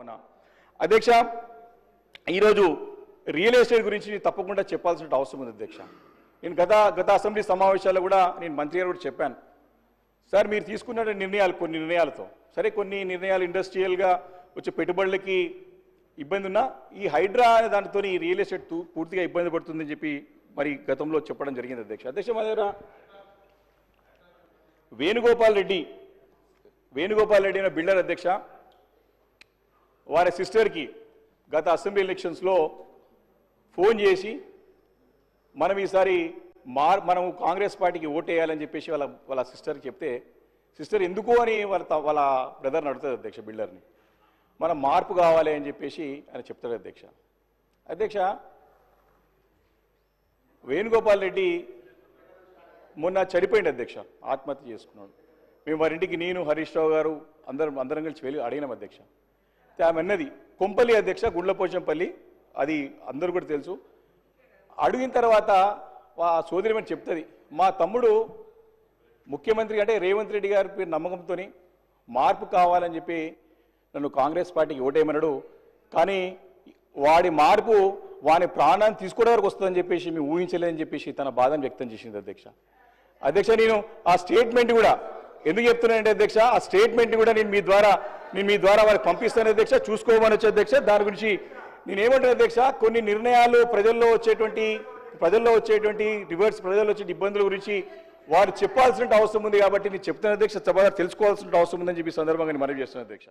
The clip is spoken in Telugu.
అవునా అధ్యక్ష, ఈరోజు రియల్ ఎస్టేట్ గురించి తప్పకుండా చెప్పాల్సిన అవసరం ఉంది అధ్యక్ష. నేను గత అసెంబ్లీ సమావేశాల్లో కూడా నేను మంత్రి గారు కూడా చెప్పాను, సార్ మీరు తీసుకున్న నిర్ణయాలు కొన్ని నిర్ణయాలతో సరే కొన్ని నిర్ణయాలు ఇండస్ట్రియల్గా వచ్చే పెట్టుబడులకి ఇబ్బంది ఉన్నా ఈ హైడ్రా అనే దానితో ఈ రియల్ ఎస్టేట్ పూర్తిగా ఇబ్బంది పడుతుందని చెప్పి మరి గతంలో చెప్పడం జరిగింది అధ్యక్ష. అధ్యక్ష మా దగ్గర వేణుగోపాల్ రెడ్డి అనే బిల్డర్ అధ్యక్ష, వారి సిస్టర్కి గత అసెంబ్లీ ఎలక్షన్స్లో ఫోన్ చేసి మనం ఈసారి మనం కాంగ్రెస్ పార్టీకి ఓటేయాలని చెప్పేసి వాళ్ళ సిస్టర్కి చెప్తే, సిస్టర్ ఎందుకు అని వాళ్ళ బ్రదర్ని అడుగుతుంది అధ్యక్ష, బిల్డర్ని. మనం మార్పు కావాలి అని చెప్పేసి ఆయన చెప్తాడు అధ్యక్ష. అధ్యక్ష వేణుగోపాల్ రెడ్డి మొన్న చనిపోయింది అధ్యక్ష, ఆత్మహత్య చేసుకున్నాడు. మేము వారింటికి నేను హరీష్ రావు గారు అందరం కలిసి వెళ్ళి అడిగినాం అధ్యక్ష. ఆమె అన్నది కొంపల్లి అధ్యక్ష, గుండ్లపోచంపల్లి, అది అందరూ కూడా తెలుసు. అడిగిన తర్వాత ఆ సోదరిమని చెప్తుంది, మా తమ్ముడు ముఖ్యమంత్రి అంటే రేవంత్ రెడ్డి గారి పేరు నమ్మకంతో మార్పు కావాలని చెప్పి నన్ను కాంగ్రెస్ పార్టీకి ఓటేయమన్నాడు, కానీ వాడి మార్పు వాని ప్రాణాన్ని తీసుకోవడం వరకు వస్తుందని చెప్పేసి మేము ఊహించలేదని చెప్పేసి తన బాధను వ్యక్తం చేసింది అధ్యక్ష. అధ్యక్ష నేను ఆ స్టేట్మెంట్ కూడా ఎందుకు చెప్తున్నానంటే అధ్యక్ష, ఆ స్టేట్మెంట్ కూడా నేను మీ ద్వారా వారికి పంపిస్తాను అధ్యక్ష, చూసుకోమని వచ్చే అధ్యక్ష. దాని గురించి నేనేమంటాను అధ్యక్ష, కొన్ని నిర్ణయాలు ప్రజల్లో వచ్చేటువంటి ఇబ్బందుల గురించి వారు చెప్పాల్సిన అవసరం ఉంది కాబట్టి నేను చెప్తాను అధ్యక్ష, సభ తెలుసుకోవాల్సిన అవసరం ఉందని చెప్పి సందర్భంగా నేను మనవి చేస్తున్నాను అధ్యక్ష.